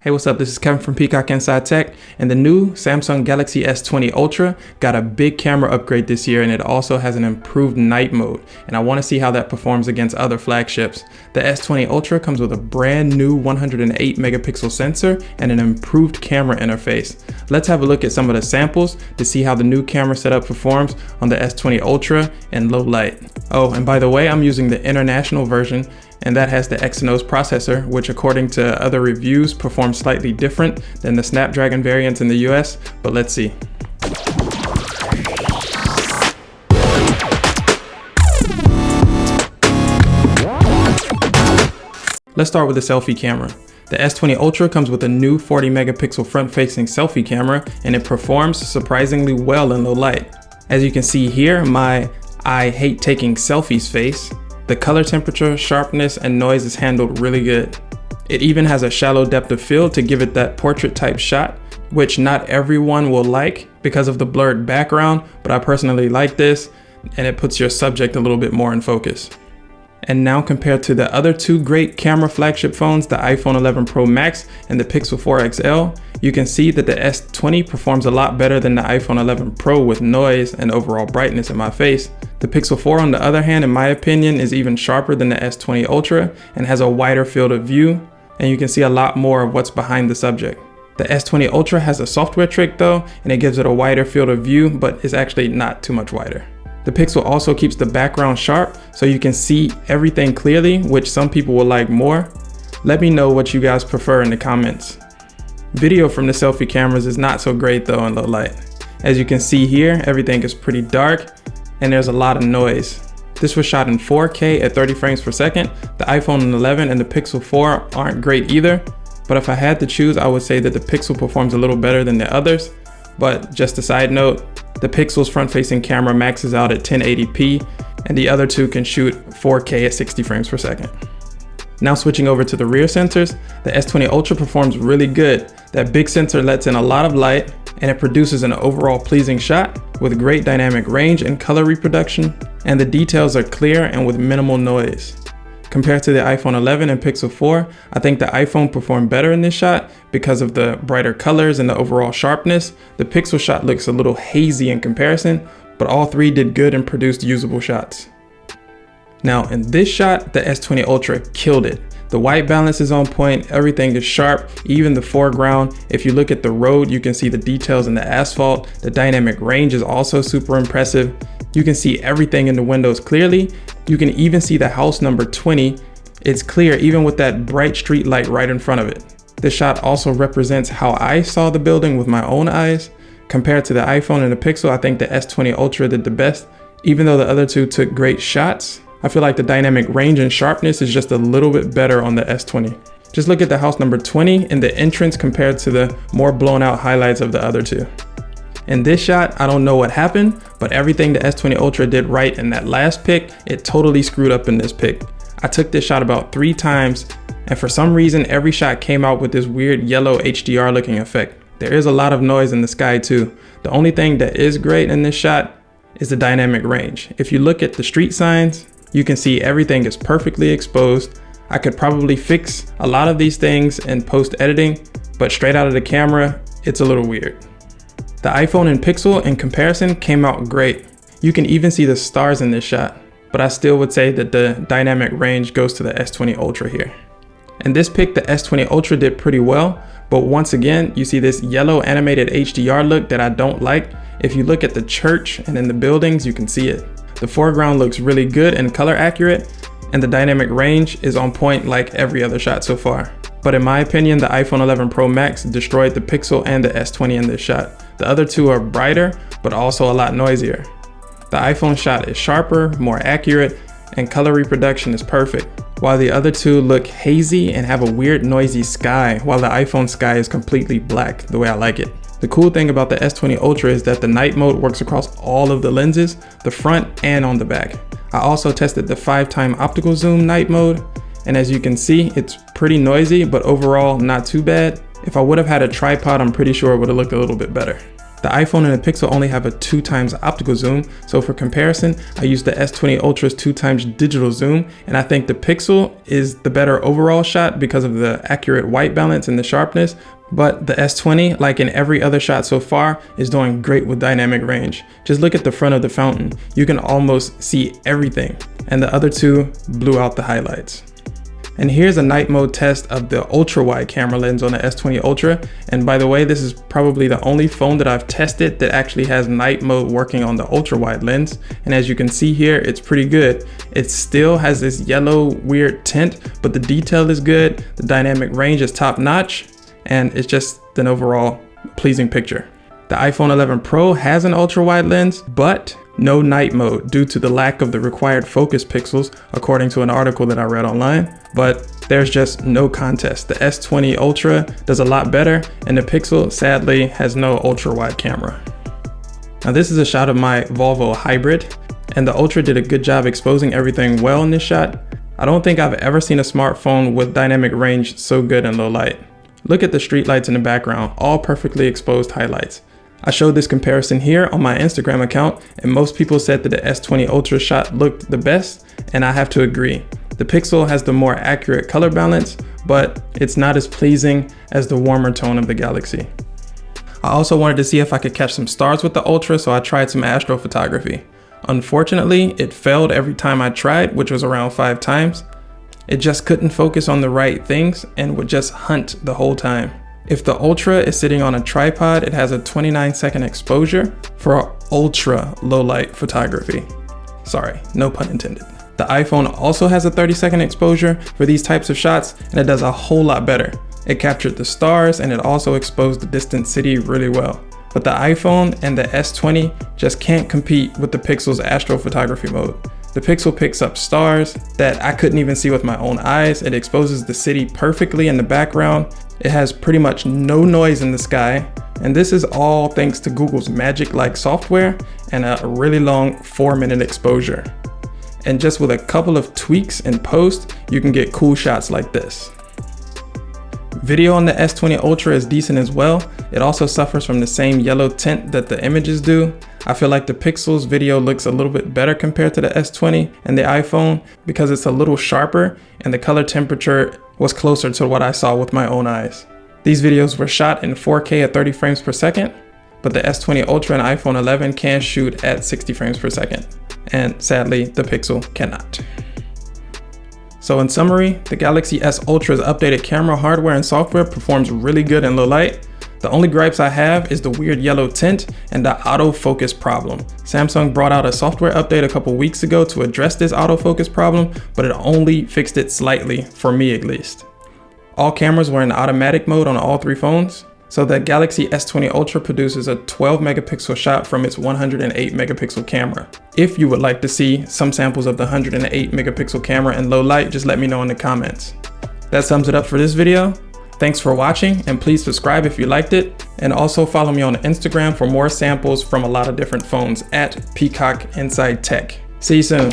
Hey, what's up? This is Kevin from Peacock Inside Tech, and the new Samsung Galaxy S20 Ultra got a big camera upgrade this year, and it also has an improved night mode, and I want to see how that performs against other flagships. The S20 Ultra comes with a brand new 108 megapixel sensor and an improved camera interface. Let's have a look at some of the samples to see how the new camera setup performs on the S20 Ultra in low light. Oh, and by the way, I'm using the international version, and that has the Exynos processor, which according to other reviews performs slightly different than the Snapdragon variants in the US, but let's see. Let's start with the selfie camera. The S20 Ultra comes with a new 40 megapixel front-facing selfie camera, and it performs surprisingly well in low light. As you can see here, my "I hate taking selfies" face. The color temperature, sharpness, and noise is handled really good. It even has a shallow depth of field to give it that portrait type shot, which not everyone will like because of the blurred background, but I personally like this, and it puts your subject a little bit more in focus. And now compared to the other two great camera flagship phones, the iPhone 11 Pro Max and the Pixel 4 XL, you can see that the S20 performs a lot better than the iPhone 11 Pro with noise and overall brightness in my face. The Pixel 4 on the other hand, in my opinion, is even sharper than the S20 Ultra and has a wider field of view, and you can see a lot more of what's behind the subject. The S20 Ultra has a software trick though, and it gives it a wider field of view, but it's actually not too much wider. The Pixel also keeps the background sharp so you can see everything clearly, which some people will like more. Let me know what you guys prefer in the comments. Video from the selfie cameras is not so great though in low light. As you can see here, everything is pretty dark and there's a lot of noise. This was shot in 4K at 30 frames per second. The iPhone 11 and the Pixel 4 aren't great either, but if I had to choose, I would say that the Pixel performs a little better than the others. But just a side note, the Pixel's front-facing camera maxes out at 1080p, and the other two can shoot 4K at 60 frames per second. Now switching over to the rear sensors, the S20 Ultra performs really good. That big sensor lets in a lot of light, and it produces an overall pleasing shot with great dynamic range and color reproduction, and the details are clear and with minimal noise. Compared to the iPhone 11 and Pixel 4, I think the iPhone performed better in this shot because of the brighter colors and the overall sharpness. The Pixel shot looks a little hazy in comparison, but all three did good and produced usable shots. Now in this shot, the S20 Ultra killed it. The white balance is on point, everything is sharp, even the foreground. If you look at the road, you can see the details in the asphalt. The dynamic range is also super impressive. You can see everything in the windows clearly. You can even see the house number 20. It's clear even with that bright street light right in front of it. This shot also represents how I saw the building with my own eyes. Compared to the iPhone and the Pixel, I think the S20 Ultra did the best. Even though the other two took great shots, I feel like the dynamic range and sharpness is just a little bit better on the S20. Just look at the house number 20 and the entrance compared to the more blown out highlights of the other two. In this shot, I don't know what happened, but everything the S20 Ultra did right in that last pic, it totally screwed up in this pic. I took this shot about 3 times, and for some reason, every shot came out with this weird yellow HDR looking effect. There is a lot of noise in the sky too. The only thing that is great in this shot is the dynamic range. If you look at the street signs, you can see everything is perfectly exposed. I could probably fix a lot of these things in post editing, but straight out of the camera, it's a little weird. The iPhone and Pixel in comparison came out great. You can even see the stars in this shot, but I still would say that the dynamic range goes to the S20 Ultra here. In this pic, the S20 Ultra did pretty well, but once again, you see this yellow animated HDR look that I don't like. If you look at the church and in the buildings, you can see it. The foreground looks really good and color accurate, and the dynamic range is on point like every other shot so far. But in my opinion, the iPhone 11 Pro Max destroyed the Pixel and the S20 in this shot. The other two are brighter, but also a lot noisier. The iPhone shot is sharper, more accurate, and color reproduction is perfect, while the other two look hazy and have a weird noisy sky, while the iPhone sky is completely black, the way I like it. The cool thing about the S20 Ultra is that the night mode works across all of the lenses, the front and on the back. I also tested the 5x optical zoom night mode, and as you can see, it's pretty noisy, but overall not too bad. If I would have had a tripod, I'm pretty sure it would have looked a little bit better. The iPhone and the Pixel only have a 2x optical zoom, so for comparison, I use the S20 Ultra's 2x digital zoom, and I think the Pixel is the better overall shot because of the accurate white balance and the sharpness, but the S20, like in every other shot so far, is doing great with dynamic range. Just look at the front of the fountain. You can almost see everything, and the other two blew out the highlights. And here's a night mode test of the ultra wide camera lens on the S20 Ultra. And by the way, this is probably the only phone that I've tested that actually has night mode working on the ultra wide lens. And as you can see here, it's pretty good. It still has this yellow weird tint, but the detail is good. The dynamic range is top notch, and it's just an overall pleasing picture. The iPhone 11 Pro has an ultra wide lens, but no night mode due to the lack of the required focus pixels, according to an article that I read online. But there's just no contest. The S20 Ultra does a lot better, and the Pixel sadly has no ultra wide camera. Now this is a shot of my Volvo Hybrid, and the Ultra did a good job exposing everything well in this shot. I don't think I've ever seen a smartphone with dynamic range so good in low light. Look at the street lights in the background, all perfectly exposed highlights. I showed this comparison here on my Instagram account, and most people said that the S20 Ultra shot looked the best, and I have to agree. The Pixel has the more accurate color balance, but it's not as pleasing as the warmer tone of the Galaxy. I also wanted to see if I could catch some stars with the Ultra, so I tried some astrophotography. Unfortunately, it failed every time I tried, which was around 5 times. It just couldn't focus on the right things and would just hunt the whole time. If the Ultra is sitting on a tripod, it has a 29-second exposure for ultra low light photography. Sorry, no pun intended. The iPhone also has a 30-second exposure for these types of shots, and it does a whole lot better. It captured the stars, and it also exposed the distant city really well. But the iPhone and the S20 just can't compete with the Pixel's astrophotography mode. The Pixel picks up stars that I couldn't even see with my own eyes. It exposes the city perfectly in the background. It has pretty much no noise in the sky. And this is all thanks to Google's Magic-like software and a really long 4-minute exposure. And just with a couple of tweaks in post, you can get cool shots like this. Video on the S20 Ultra is decent as well. It also suffers from the same yellow tint that the images do. I feel like the Pixel's video looks a little bit better compared to the S20 and the iPhone because it's a little sharper and the color temperature was closer to what I saw with my own eyes. These videos were shot in 4K at 30 frames per second, but the S20 Ultra and iPhone 11 can shoot at 60 frames per second. And sadly, the Pixel cannot. So in summary, the Galaxy S Ultra's updated camera hardware and software performs really good in low light. The only gripes I have is the weird yellow tint and the autofocus problem. Samsung brought out a software update a couple weeks ago to address this autofocus problem, but it only fixed it slightly, for me at least. All cameras were in automatic mode on all 3 phones. So the Galaxy S20 Ultra produces a 12 megapixel shot from its 108 megapixel camera. If you would like to see some samples of the 108 megapixel camera in low light, just let me know in the comments. That sums it up for this video. Thanks for watching, and please subscribe if you liked it. And also follow me on Instagram for more samples from a lot of different phones at Peacock Inside Tech. See you soon.